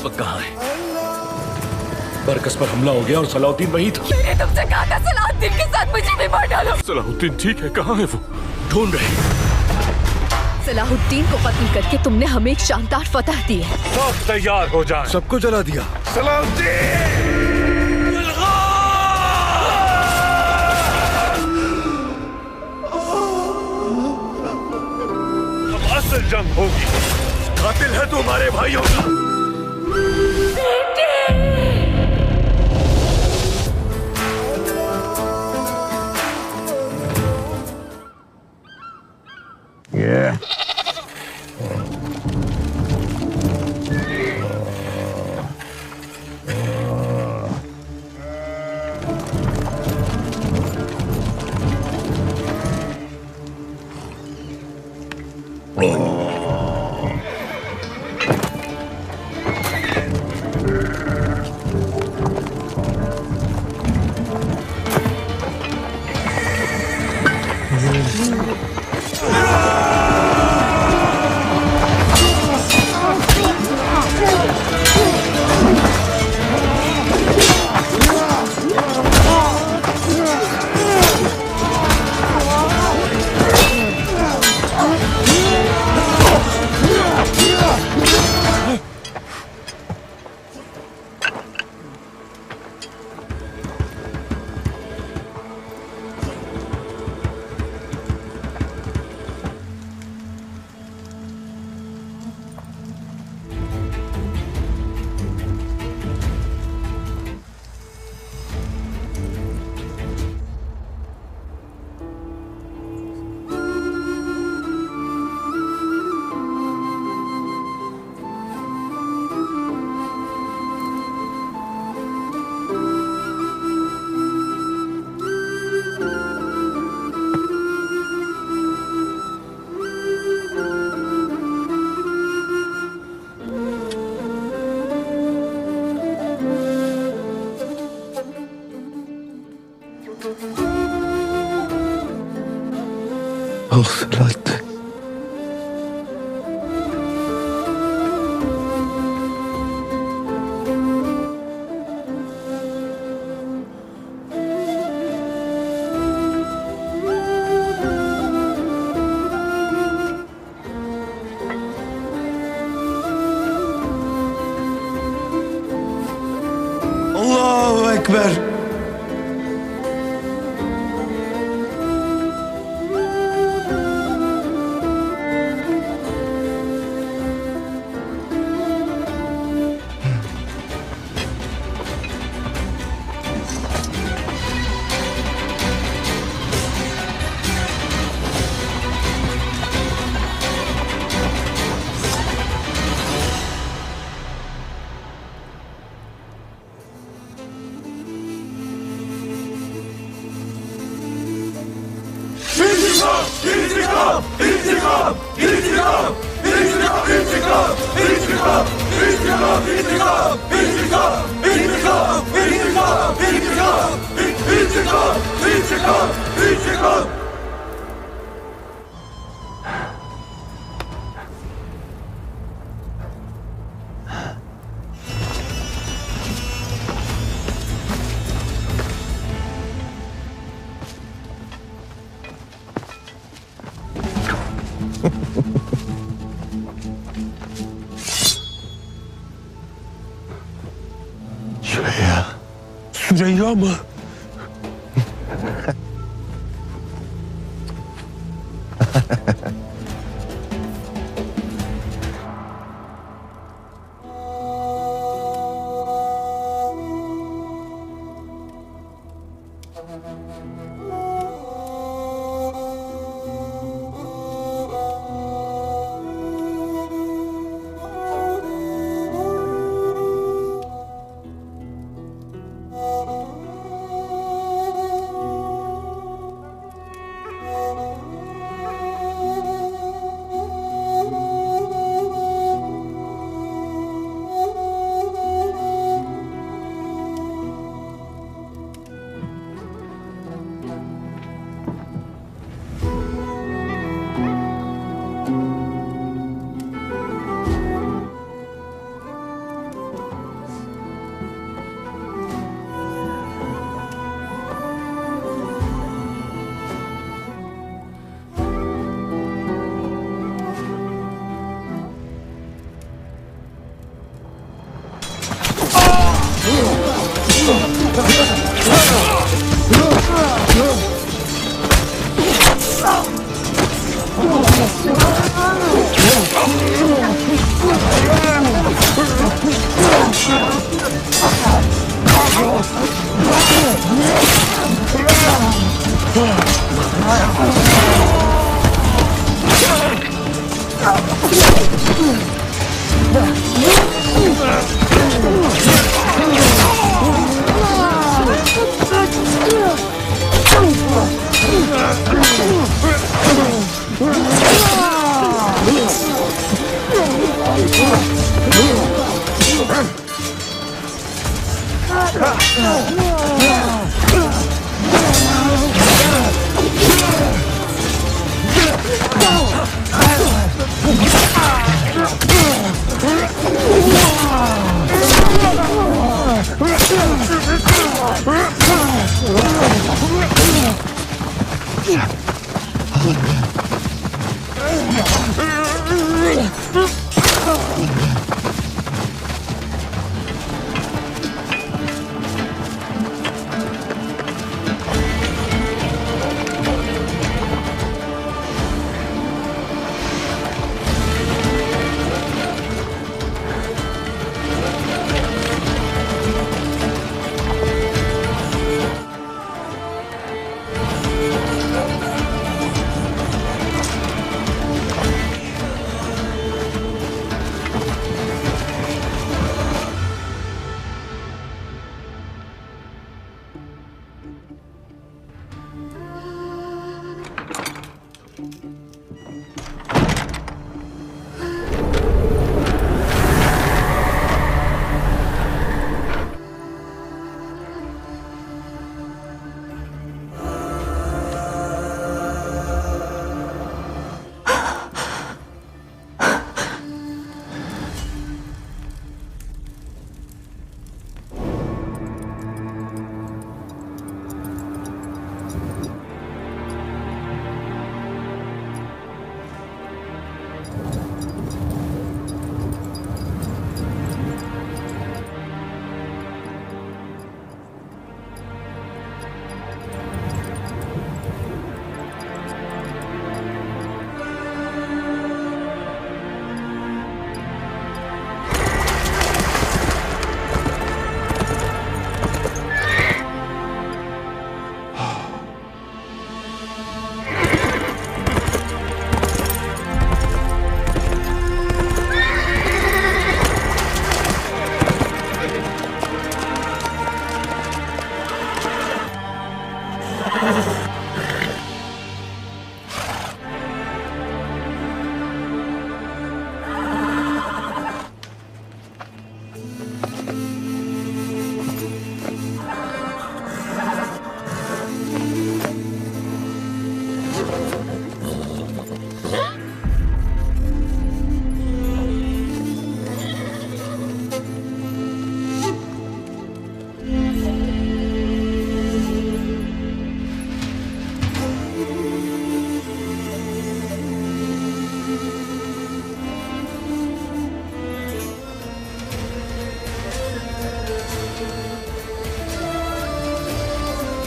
वक्त कहाँ है? बरकस पर हमला हो गया और सलाउद्दीन वही था। मैंने तुमसे कहा था सलाउद्दीन के साथ मुझे भी मार डालो। सलाउद्दीन ठीक है, कहाँ है वो? ढूंढ रहे। सलाहुद्दीन को कत्ल करके तुमने हमें एक शानदार फतह दी है। सब तैयार हो जाए। सबको जला दिया। सलाउद्दीन! अब असल जंग होगी। कातिल है तुम्हारे भाइयों का। Yeah. وصلت. الله أكبر. Süreyya mı?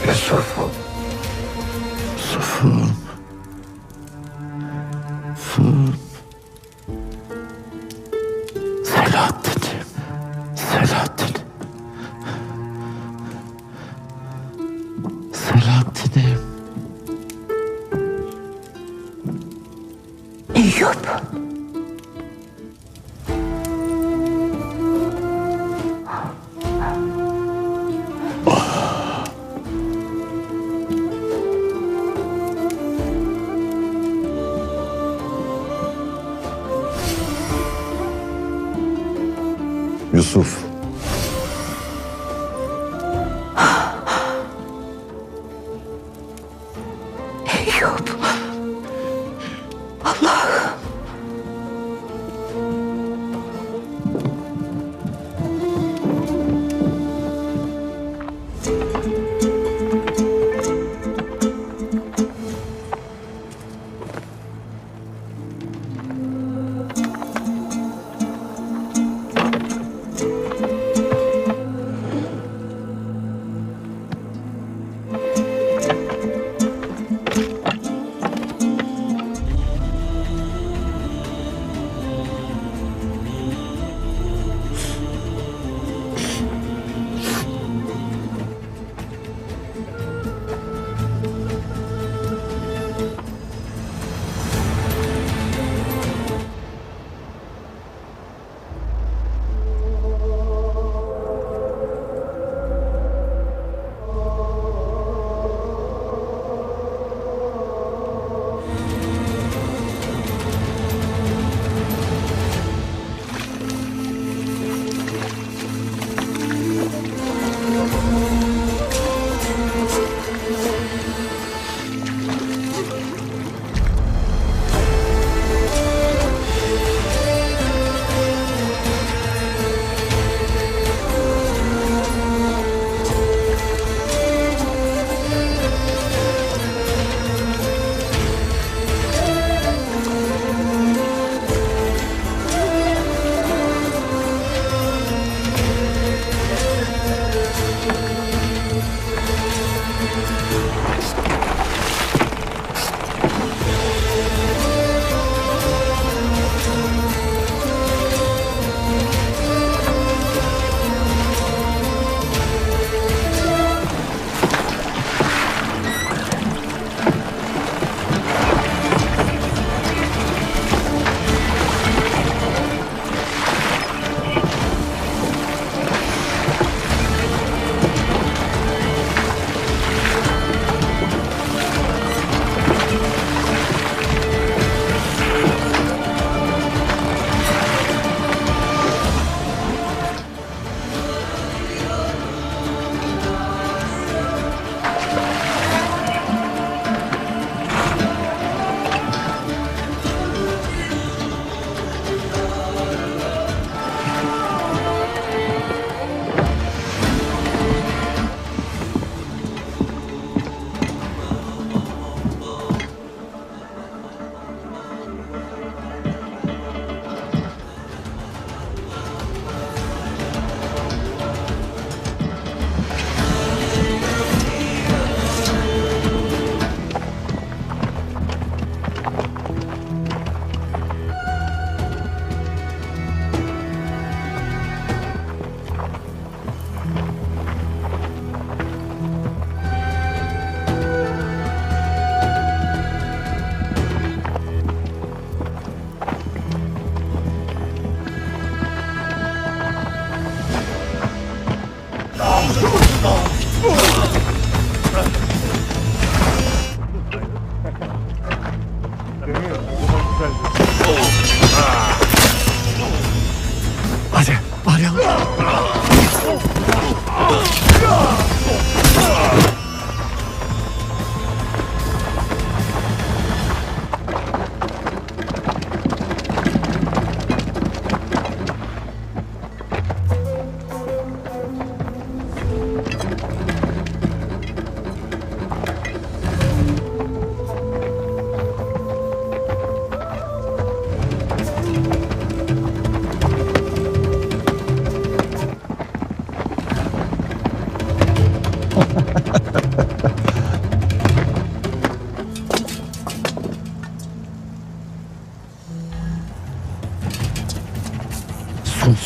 Yusuf'um. Yusuf'um. Yusuf'um. Selahattin'im. Selahattin. Selahattin'im. Eyüp. Yusuf. Eyüp. Allah'ım.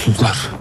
Namussuzlar.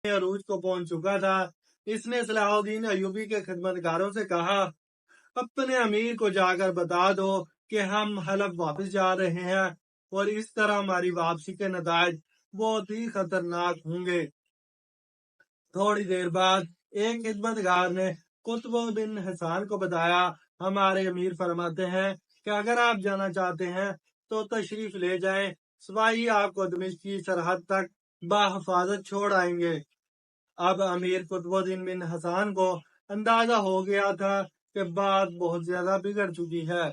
अरूज को पहुंच चुका था। इसने सलाहुद्दीन अयूबी के खिदमतगारों से कहा, अपने अमीर को जाकर बता दो कि हम हलफ वापस जा रहे हैं और इस तरह हमारी वापसी के नताइज बहुत ही खतरनाक होंगे। थोड़ी देर बाद एक खिदमतगार ने कुतुब बिन हसान को बताया, हमारे अमीर फरमाते हैं कि अगर आप जाना चाहते हैं तो तशरीफ ले जाएं, सिपाही आपको दमिश्क की सरहद तक बाहिफाजत छोड़ आएंगे। अब अमीर कुतुबुद्दीन बिन हसान को अंदाजा हो गया था कि बात बहुत ज्यादा बिगड़ चुकी है,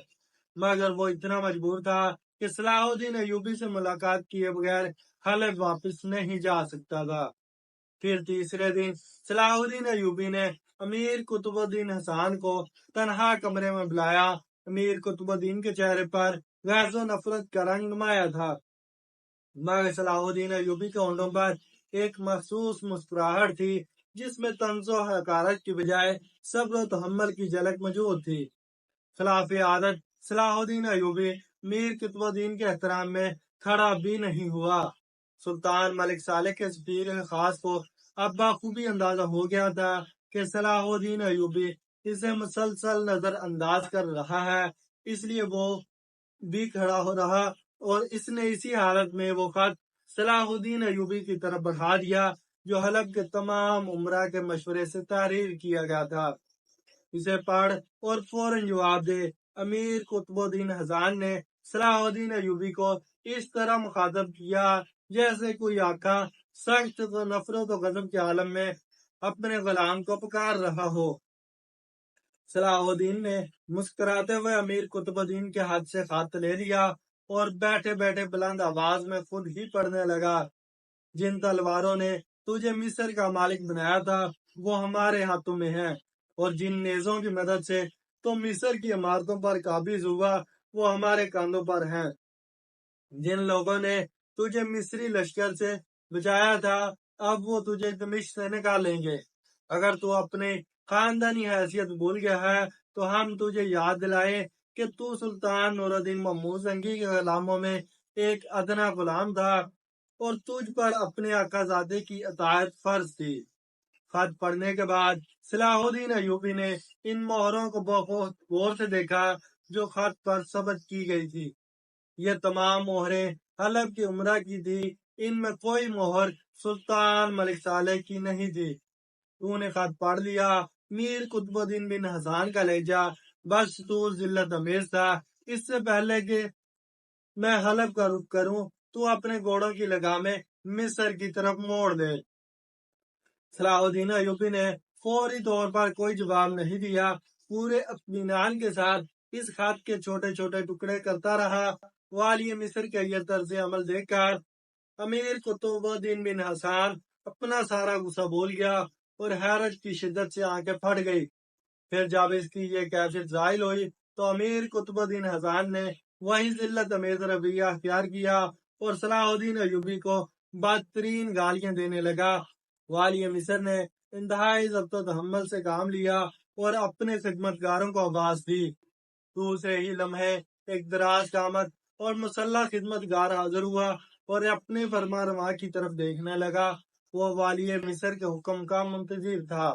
मगर वो इतना मजबूर था कि सलाहुद्दीन अयूबी से मुलाकात किए बगैर हलफ वापस नहीं जा सकता था। फिर तीसरे दिन सलाहुद्दीन अयूबी ने अमीर कुतुबुद्दीन हसान को तन्हा कमरे में बुलाया। अमीर कुतुबुद्दीन के चेहरे पर गैज़ो नफरत का रंग नुमाया था, मगर सलाहुद्दीन अयूबी के होंठों पर एक महसूस मुस्कुराहट थी जिसमें तंज़ो हकारत की बजाय सब्र तहम्मुल की झलक मौजूद थी। खिलाफ आदत सलाहुद्दीन अयूबी मीर कुतुबुद्दीन के एहतराम में खड़ा भी नहीं हुआ। सुल्तान मलिक सालेह के सफीर खास को अब बाखूबी अंदाजा हो गया था कि सलाहुद्दीन अयूबी इसे मुसलसल नजरअंदाज कर रहा है, इसलिए वो भी खड़ा हो रहा और इसने इसी हालत में वो खत सलाहुद्दीन अयूबी की तरफ बढ़ा दिया जो हलब के तमाम उमरा के मशवरे से तहरीर किया गया था। इसे पढ़ और फौरन जवाब दे। अमीर कुतुबुद्दीन हसान ने सलाहुद्दीन अयूबी को इस तरह मुखातब किया जैसे कोई आका सख्त नफरत और गजब के आलम में अपने गुलाम को पुकार रहा हो। सलाहुद्दीन ने मुस्कुराते हुए अमीर कुतुबुद्दीन के हाथ से खत ले लिया और बैठे बैठे बुलंद आवाज में खुद ही पढ़ने लगा। जिन तलवारों ने तुझे मिस्र का मालिक बनाया था वो हमारे हाथों में है, और जिन नेजों की मदद से तो मिस्र की इमारतों पर काबिज हुआ वो हमारे कांधों पर हैं। जिन लोगों ने तुझे मिस्री लश्कर से बचाया था अब वो तुझे दमिश्क से निकालेंगे। अगर तू अपने खानदानी हैसियत भूल गया है तो हम तुझे याद दिलाएं कि तू सुल्तान नूरुद्दीन महमूद जंगी के गुलामों में एक अदना गुलाम था और तुझ पर अपने आकाजादे की अतायत फर्ज थी। खत पढ़ने के बाद सलाहुद्दीन अयूबी ने इन मोहरों को बहुत गौर से देखा जो खत पर सबत की गई थी। ये तमाम मोहरें हलब की उमरा की थी। इनमें कोई मोहर सुल्तान मलिक सालेह की नहीं थी। तूने खत पढ़ लिया। मीर कुतुबुद्दीन बिन हसन का लहजा बस तू जिल्लत अमेज था। इससे पहले कि मैं हलब का रुख करूं तू अपने घोड़ों की लगामें मिस्र की तरफ मोड़ दे। सलाहुद्दीन अयूबी ने फौरी तौर पर कोई जवाब नहीं दिया। पूरे इत्मीनान के साथ इस खत के छोटे छोटे टुकड़े करता रहा। वाली मिस्र के ये तर्ज अमल देखकर अमीर कुतुबुद्दीन बिन हसन अपना सारा गुस्सा भूल गया और हैरत की शिद्दत से आंखें फट गई। फिर जब इसकी ये कैफियत जाहिल हुई तो अमीर कुतुबुद्दीन हसन ने वही जिल्लत अमेज रवैया अख्तियार किया और सलाहुद्दीन अयूबी को बदतरीन गालियां देने लगा। वाली मिस्र ने इंतहाई ज़ब्त व तहम्मुल से काम लिया और अपने खिदमतगारों को आवाज दी। दूसरे ही लम्हे एक दराज कामत और मुसल्ला खिदमतगार हाजिर हुआ और अपने फरमा रवा की तरफ देखने लगा। वो वाली मिस्र के हुक्म का मुंतजिर था।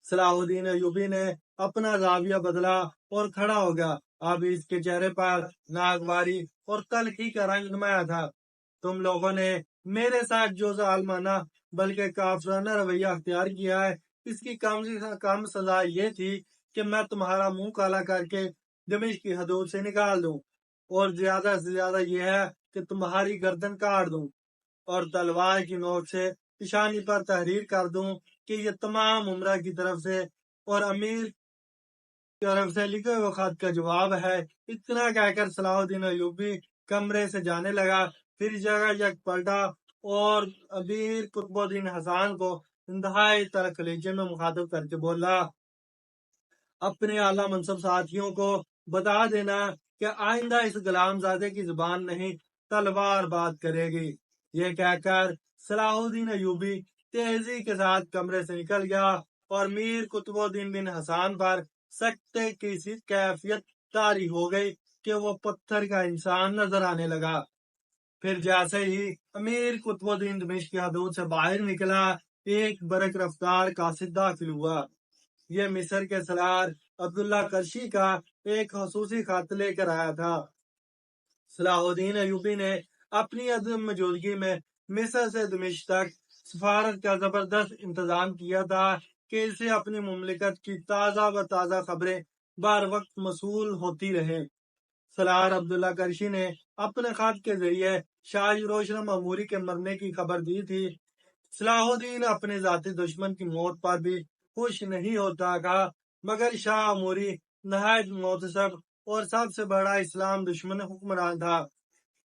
सलाहुद्दीन अयूबी ने अपना जाविया बदला और खड़ा हो गया। अब इसके चेहरे पर नागवारी और तलखी का रंग नुमाया था। तुम लोगों ने मेरे साथ जो जालमाना बल्कि काफराना रवैया अख्तियार किया है इसकी कम से कम सजा ये थी कि मैं तुम्हारा मुंह काला करके दमिश्क की हदूद से निकाल दूं, और ज्यादा से ज्यादा यह है कि तुम्हारी गर्दन काट दूं और तलवार की नोक से निशानी पर तहरीर कर दूं कि ये तमाम उमरा की तरफ से और अमीर की तरफ से लिखे हुए खत का जवाब है। इतना कहकर सलाहुद्दीन अयूबी कमरे से जाने लगा। फिर जगह जग पलटा और अमीर कुतुबुद्दीन हसन को इंतहाई तल्ख लहजे में मुखातब करके बोला, अपने आला मनसब साथियों को बता देना कि आइंदा इस गुलामजादे की जुबान नहीं तलवार बात करेगी। ये कहकर सलाहुद्दीन अयूबी तेजी के साथ कमरे से निकल गया और मीर कुतुबुद्दीन बिन हसन पर सख्ते की सी कैफियत तारी हो गई कि वो पत्थर का इंसान नजर आने लगा। फिर जैसे ही अमीर कुतुबुद्दीन दमिश्क की हदूद से बाहर निकला एक बरक रफ्तार कासिद दाखिल हुआ। ये मिस्र के सलार अब्दुल्ला करशी का एक खसूसी खत लेकर आया था। सलाहुद्दीन अयूबी ने अपनी अदम मौजूदगी में मिस्र से दमिश्क तक सफारत का जबरदस्त इंतजाम किया था कि इसे अपनी मुमलिकत की ताज़ा व ताज़ा खबरें बार वक्त मसूल होती रहे। सलार अब्दुल्ला करशी ने अपने खत के जरिए शाह यरूशलेम अमूरी के मरने की खबर दी थी। सलाहुद्दीन अपने जाती दुश्मन की मौत पर भी खुश नहीं होता था, मगर शाह अमूरी नहायत मोतसब और सबसे बड़ा इस्लाम दुश्मन हुक्मरान था।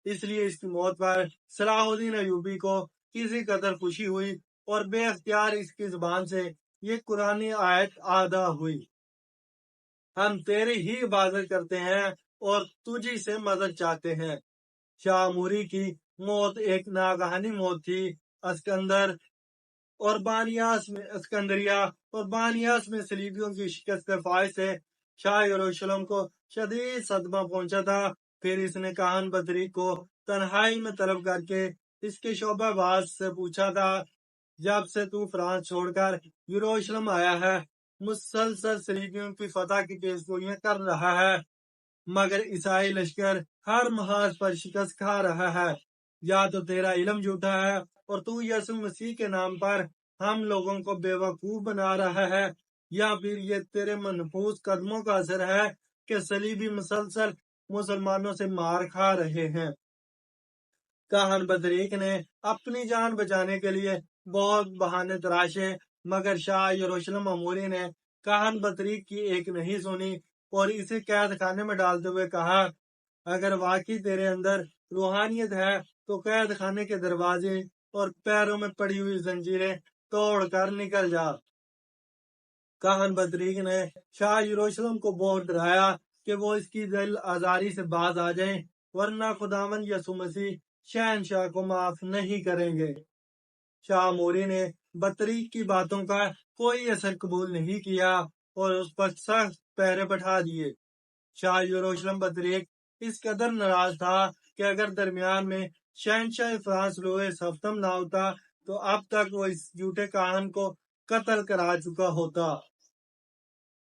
इसलिए इसकी मौत पर सलाहुद्दीन अयूबी को किसी कदर खुशी हुई और बेअख्तियार इसकी जुबान से ये कुरानी आयत आदा हुई, हम तेरी ही इबादत करते हैं और तुझी से मदद चाहते हैं। शाह अमूरी की मौत एक नागहानी मौत थी। अस्कंदर और अस्कंदरिया और बानियास में सलीबियों की शिकस्त के फायदे से शाह यरूशलेम को शदीद सदमा पहुंचा था। फिर इसने काहन बदरी को तन्हाई में तलब करके इसके शोबाबाज से पूछा था, जब से तू फ्रांस छोड़कर यरूशलेम आया है मुसलसल सलीबियों की फतह की पेशगोइयां कर रहा है, मगर ईसाई लश्कर हर महाज पर शिकस्त खा रहा है। या तो तेरा इल्म झूठा है और तू यीशु मसीह के नाम पर हम लोगों को बेवकूफ बना रहा है, या फिर ये तेरे मनहूस कदमों का असर है कि सलीबी मुसलसल मुसलमानों से मार खा रहे हैं। काहन बदरीक ने अपनी जान बचाने के लिए बहुत बहाने तराशे, मगर शाह यरूशलेम अमूरी ने काहन बतरीक की एक नहीं सुनी और इसे कैद खाने में डालते हुए कहा, अगर वाकई तेरे अंदर रूहानियत है तो कैद खाने के दरवाजे और पैरों में पड़ी हुई जंजीरें तोड़ कर निकल जा। काहन बदरीक ने शाह यरूशलेम को बहुत डराया कि वो इसकी दिल आजारी से बाज आ जाएं, वरना खुदावन यसु मसीह शहनशाह को माफ नहीं करेंगे। शाह मोरी ने बतरीक की बातों का कोई असर कबूल नहीं किया और उस पर सख्त पहरे बैठा दिए। शाह यरूशलेम बतरीक इस कदर नाराज था कि अगर दरमियान में शहनशाह फ्रांस लुइस हफ्तम ना होता तो अब तक वो इस झूठे काहन को कत्ल करा चुका होता।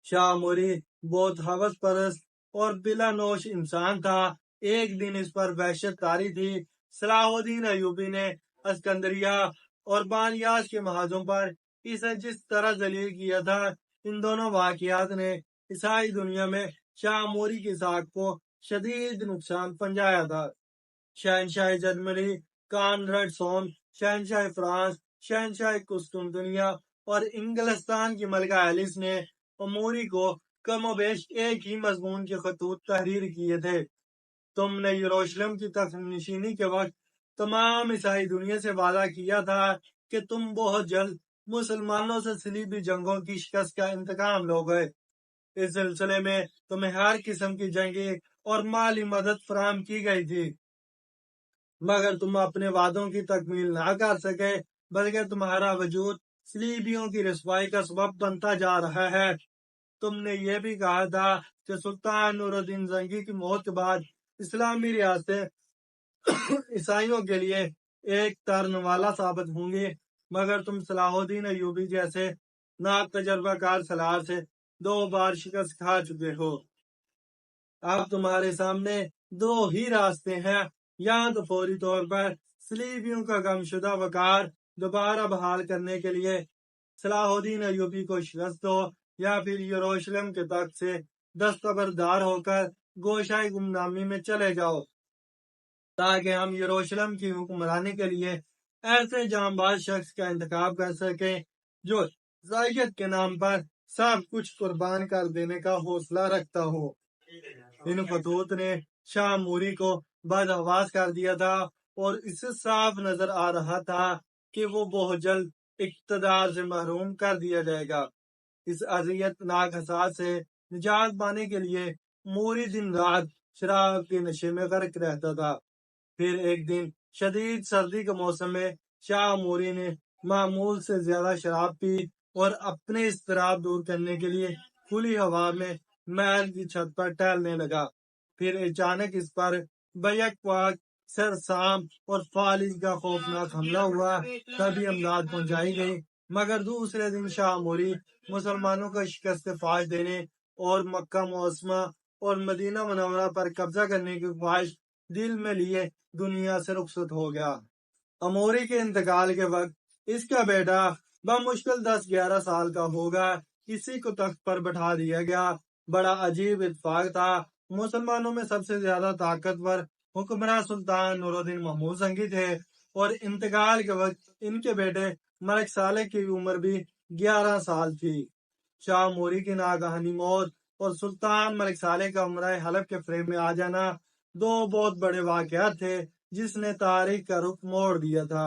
शाह मोरी बहुत हवस परस्त और बिला नोश इंसान था। एक दिन इस पर वहशत तारी थी। सलाहुद्दीन अयूबी ने अस्कंदरिया और बानियास के महाजों पर इसे जिस तरह जलील किया था, इन दोनों वाकयात ने ईसाई दुनिया में शाह मोरी की साख को शदीद नुकसान पहुंचाया था। शहनशाह जर्मनी, कानरड सोन, शहनशाह फ्रांस, शहनशाह कुस्तुनतुनिया और इंग्लिस्तान की मलिका एलिस ने अमूरी को कमोबेश एक ही मजमून के खतूत तहरीर किए थे। तुमने यरूशलेम की तख्तनशीनी के वक्त तमाम ईसाई दुनिया से वादा किया था कि तुम बहुत जल्द मुसलमानों से सलीबी जंगों की शिकस्त का इंतकाम लोगे। इस सिलसिले में तुम्हें हर किस्म की जंगी और माली मदद फराहम की गई थी, मगर तुम अपने वादों की तकमील ना कर सके, बल्कि तुम्हारा वजूद सलीबियों की रसवाई का सबब बनता जा रहा है। तुमने ये भी कहा था कि सुल्तान नूरुद्दीन जंगी की मौत के बाद इस्लामी रियासतें ईसाइयों के लिए एक तरन वाला साबित होंगी, मगर तुम सलाहुद्दीन अयूबी जैसे नातजर्बाकार सलार से 2 बार शिकस्त खा चुके हो। अब तुम्हारे सामने 2 ही रास्ते हैं, या तो फौरी तौर पर सलीबियों का गमशुदा वकार दोबारा बहाल करने के लिए सलाहुद्दीन अयूबी को शिकस्त दो, या फिर यरूशलेम के तख्त से दस्तबरदार होकर गोशाई गुमनामी में चले जाओ, ताकि हम यरूशलेम की हुक्मरानी के लिए ऐसे जांबाज शख्स का इंतखाब कर सकें जो ज़ायत के नाम पर सब कुछ कुर्बान कर देने का हौसला रखता हो। इन खतूत ने शाह मूरी को बदहवास कर दिया था और इससे साफ नजर आ रहा था कि वो बहुत जल्द इक्तदार से महरूम कर दिया जाएगा। इस अजियतनाक हसाद से निजात पाने के लिए मूरी दिन रात शराब के नशे में गर्क रहता था। फिर एक दिन शदीद सर्दी के मौसम में शाह मूरी ने मामूल से ज्यादा शराब पी और अपने इस्तराब दूर करने के लिए खुली हवा में महल की छत पर टहलने लगा। फिर अचानक इस पर बैक सरसाम और फालिज का खौफनाक हमला हुआ। तभी अमदाद पहुंचाई गई, मगर दूसरे दिन शाह मूरी मुसलमानों को शिकस्त फाश देने और मक्का मुअज़्ज़मा और मदीना मुनव्वरा पर कब्जा करने की ख्वाहिश दिल में लिए दुनिया से रुखसत हो गया। अमूरी के इंतकाल के वक्त इसका बेटा बमुश्किल 10-11 साल का होगा, इसी को तख्त पर बैठा दिया गया। बड़ा अजीब इत्तेफाक था। मुसलमानों में सबसे ज्यादा ताकतवर हुक्मरान सुल्तान नूरुद्दीन महमूद जंगी थे और इंतकाल के वक्त इनके बेटे मलिक सालेह की उम्र भी 11 साल थी। शाह मूरी की नागहानी मौत और सुल्तान मलिक सालेह का उम्राए हलफ के फ्रेम में आ जाना 2 बहुत बड़े वाकयात थे जिसने तारीख का रुख मोड़ दिया था।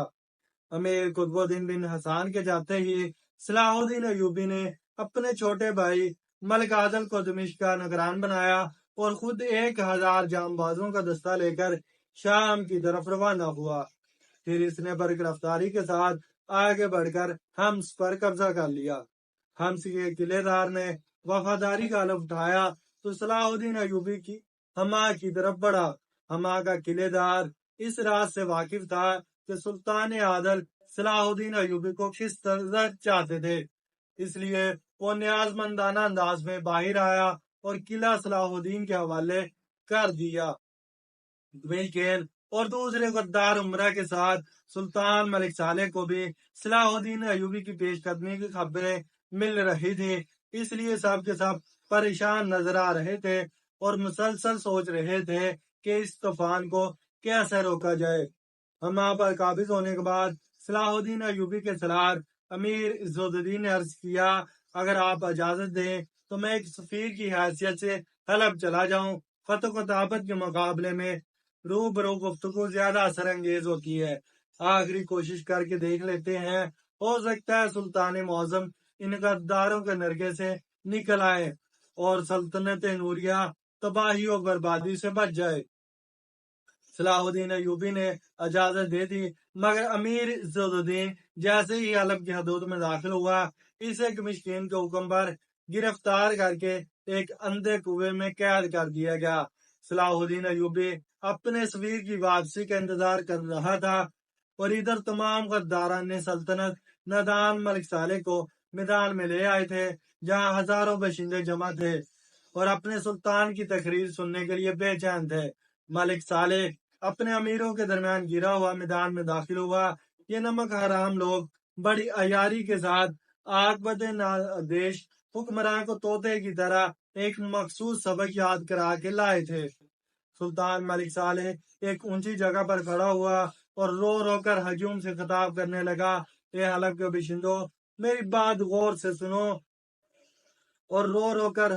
अमीर कुतुबुद्दीन बिन हसन के जाते ही सलाहुद्दीन अयूबी ने अपने छोटे भाई मलिक आदल को दमिश्क का निगरान बनाया और खुद 1000 जांबाजों का दस्ता लेकर शाम की तरफ रवाना हुआ। फिर इसने बरगिरफ्तारी के साथ आगे बढ़कर हम्स पर कब्जा कर लिया। हम्स के किलेदार ने वफादारी का हलफ उठाया तो सलाहुद्दीन अयूबी की हमा की तरफ बढ़ा। हमा का किलेदार इस राज से वाकिफ था कि सुल्तान आदल सलाहुद्दीन अयूबी को किस तरह चाहते थे, इसलिए वो न्याजमंदाना अंदाज में बाहर आया और किला सलाहुद्दीन के हवाले कर दिया। मिलकेल और दूसरे गद्दार उमरा के साथ सुल्तान मलिक सालेह को भी सलाहुद्दीन अयूबी की पेशकदमी की खबरें मिल रही थी, इसलिए सब के सब परेशान नजर आ रहे थे और मुसलसल सोच रहे थे कि इस तूफान को कैसे रोका जाए। हमा पर काबिज होने के बाद صلاح الدین ایوبی کے سالار امیر عزت الدین نے عرض کیا اگر آپ اجازت دیں تو میں ایک سفیر کی حیثیت سے حلب چلا جاؤں۔ فتح و طاقت کے مقابلے میں روبرو گفتگو زیادہ اثر انگیز ہوتی ہے۔ آخری کوشش کر کے دیکھ لیتے ہیں، ہو سکتا ہے سلطان معظم ان غداروں کے نرگے سے نکل آئے اور سلطنت نوریہ تباہی و بربادی سے بچ جائے۔ صلاح الدین ایوبی نے اجازت دے دی، مگر امیر عزت الدین جیسے ہی حلب کی حدود میں داخل ہوا، اسے کمشکین کے حکم پر گرفتار کر کے ایک اندھے کنویں میں قید کر دیا گیا۔ صلاح الدین ایوبی اپنے سفیر کی واپسی کا انتظار کر رہا تھا اور ادھر تمام غداران سلطنت نادان ملک صالح کو میدان میں لے آئے تھے، جہاں ہزاروں باشندے جمع تھے اور اپنے سلطان کی تقریر سننے کے لیے بے چین تھے۔ ملک صالح اپنے امیروں کے درمیان گرا ہوا میدان میں داخل ہوا۔ یہ نمک حرام لوگ بڑی عیاری کے ساتھ عاقبت نادیش حکمران کو طوطے کی طرح ایک مخصوص سبق یاد کرا کے لائے تھے۔ سلطان ملک صالح ایک اونچی جگہ پر کھڑا ہوا اور رو رو کر ہجوم سے خطاب کرنے لگا، اے حلب کے باشندو، میری بات غور سے سنو اور رو رو کر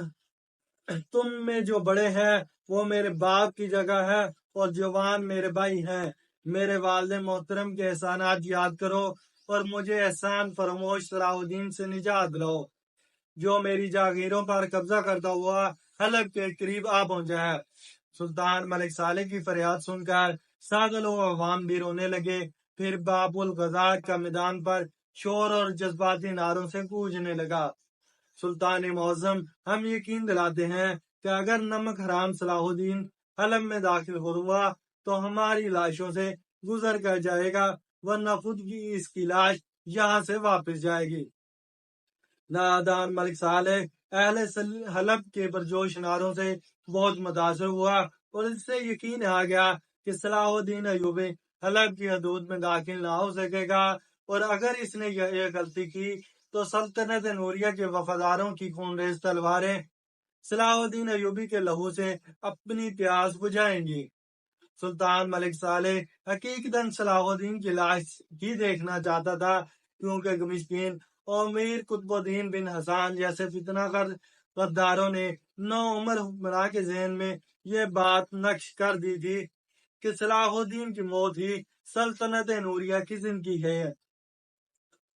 تم میں جو بڑے ہیں وہ میرے باپ کی جگہ ہے اور جوان میرے بھائی ہیں۔ میرے والد محترم کے احسانات یاد کرو اور مجھے احسان فراموش صلاح الدین سے نجات دلاؤ، جو میری جاگیروں پر قبضہ کرتا ہوا حلب کے قریب آ پہنچا ہے۔ سلطان ملک صالح کی فریاد سن کر سادہ لوگ عوام بھی رونے لگے۔ پھر باب الغزات کا میدان پر شور اور جذباتی نعروں سے گونجنے لگا۔ سلطان معظم، ہم یقین دلاتے ہیں کہ اگر نمک حرام صلاح الدین حلب میں داخل ہوا تو ہماری لاشوں سے گزر کر جائے گا، ورنہ خود کی اس کی لاش یہاں سے واپس جائے گی۔ نادان ملک صالح اہل حلب کے پرجوش نعروں سے بہت متاثر ہوا اور اس سے یقین آ گیا کہ صلاح الدین ایوبی حلب کی حدود میں داخل نہ ہو سکے گا، اور اگر اس نے یہ غلطی کی تو سلطنت نوریہ کے وفاداروں کی خونریز تلواریں صلاح الدین ایوبی کے لہو سے اپنی پیاس بجھائیں گی۔ سلطان ملک صالح حقیقتاً صلاح الدین کی لاش ہی دیکھنا چاہتا تھا، کیونکہ کمشکین اور امیر قطب الدین بن حسان جیسے فتنہ غداروں نے نو عمر حکمراں کے ذہن میں یہ بات نقش کر دی تھی کہ صلاح الدین کی موت ہی سلطنت نوریہ کی زندگی ہے۔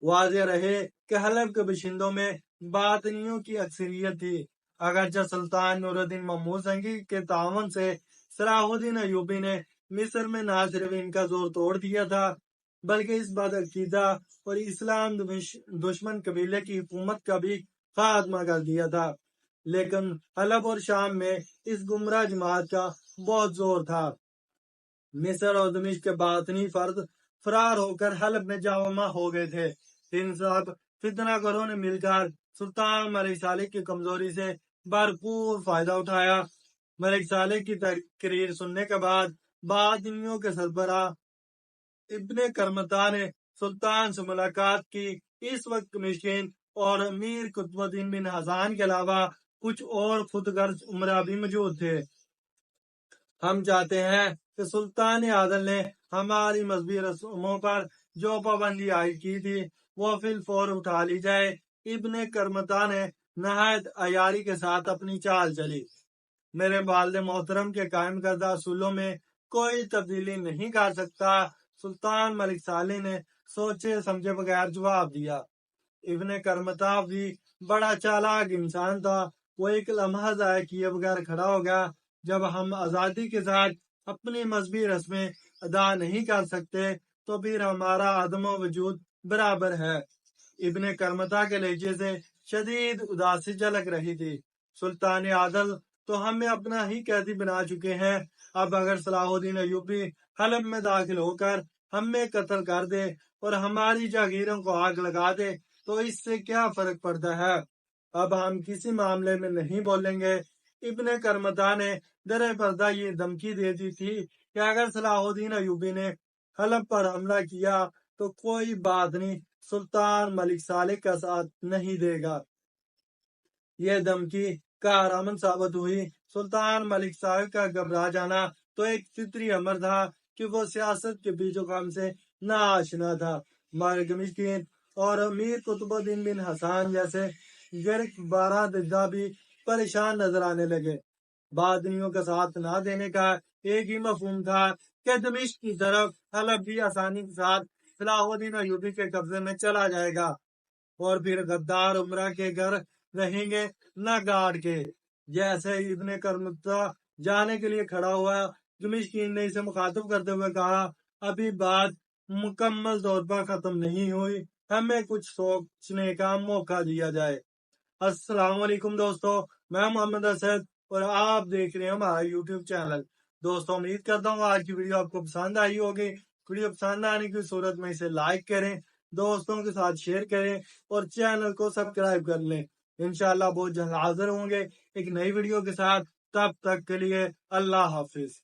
واضح رہے کہ حلب کے باشندوں میں باطنیوں کی اکثریت تھی۔ اگرچہ سلطان نور الدین محمود سنگی کے تعاون سے صلاح الدین ایوبی نے مصر میں نہ صرف ان کا زور توڑ دیا تھا، بلکہ اس بدعقیدہ اور اسلام دشمن قبیلے کی حکومت کا بھی خاتمہ کر دیا تھا۔ لیکن حلب اور شام میں اس گمراہ جماعت کا بہت زور تھا۔ مصر اور دمشق کے باطنی فرد فرار ہو کر حلب میں جمع ہو گئے تھے۔ ان سب فتنہ گروں نے مل کر سلطان ملک صالح کی کمزوری سے بھرپور فائدہ اٹھایا۔ ملک صالح کی تقریر سننے کے بعد باطنیوں کے سربراہ ابن کرمتا نے سلطان سے ملاقات کی۔ اس وقت کمشکین اور امیر قطب الدین بن حسان کے علاوہ کچھ اور خود غرض عمرہ بھی موجود تھے۔ ہم چاہتے ہیں کہ سلطان عادل نے ہماری مذہبی رسوموں پر جو پابندی عائد کی تھی وہ فی الفور اٹھا لی جائے۔ ابن کرمتا نے نہایت عیاری کے ساتھ اپنی چال چلی۔ میرے والد محترم کے قائم کردہ اصولوں میں کوئی تبدیلی نہیں کر سکتا۔ سلطان ملک صالح نے سوچے سمجھے بغیر جواب دیا۔ ابن کرمتا بھی بڑا چالاک انسان تھا۔ وہ ایک لمحہ ضائع کیے بغیر کھڑا ہو گیا۔ جب ہم آزادی کے ساتھ اپنی مذہبی رسمیں ادا نہیں کر سکتے تو پھر ہمارا عدم وجود برابر ہے۔ ابن کرمتا کے لہجے سے شدید اداسی جھلک رہی تھی۔ سلطان عادل تو ہمیں اپنا ہی قیدی بنا چکے ہیں، اب اگر صلاح الدین ایوبی حلب میں داخل ہو کر ہمیں قتل کر دے اور ہماری جاگیروں کو آگ لگا دے تو اس سے کیا فرق پڑتا ہے؟ اب ہم کسی معاملے میں نہیں بولیں گے۔ ابن کرمتا نے در پردہ یہ دھمکی دے دی تھی کہ اگر صلاح الدین ایوبی نے حلب پر حملہ کیا تو کوئی بات نہیں، سلطان ملک صالح کا ساتھ نہیں دے گا۔ یہ دھمکی کارآمد ثابت ہوئی۔ سلطان ملک صالح کا گھبرا جانا تو ایک فطری امر تھا کہ وہ سیاست کے بیچ و خم سے نا آشنا تھا۔ गमिश्किन और अमीर कुतुबुद्दीन बिन हसन जैसे गिरक 12 दज्जा भी परेशान नजर आने लगे। बादनियों का साथ न देने का एक ही मफहूम था कि दमिश्क की तरफ हलफ भी आसानी के साथ सलाहुद्दीन अय्यूबी के कब्जे में चला जाएगा और फिर गद्दार उमरा के घर रहेंगे न गार्ड के। जैसे इब्ने करमुत्ता जाने के लिए खड़ा हुआ, दमिश्किन ने इसे मुखातिब करते हुए कहा, अभी बात मुकम्मल तौर पर खत्म नहीं हुई, हमें कुछ सोचने का मौका दिया जाए। अस्सलाम वालेकुम दोस्तों, मैं मोहम्मद असद और आप देख रहे हैं हमारा यूट्यूब चैनल। दोस्तों उम्मीद करता हूँ आज की वीडियो आपको पसंद आई होगी। वीडियो पसंद आने की सूरत में इसे लाइक करें, दोस्तों के साथ शेयर करें और चैनल को सब्सक्राइब कर लें। इंशाल्लाह बहुत जल्द हाजिर होंगे एक नई वीडियो के साथ। तब तक के लिए अल्लाह हाफिज।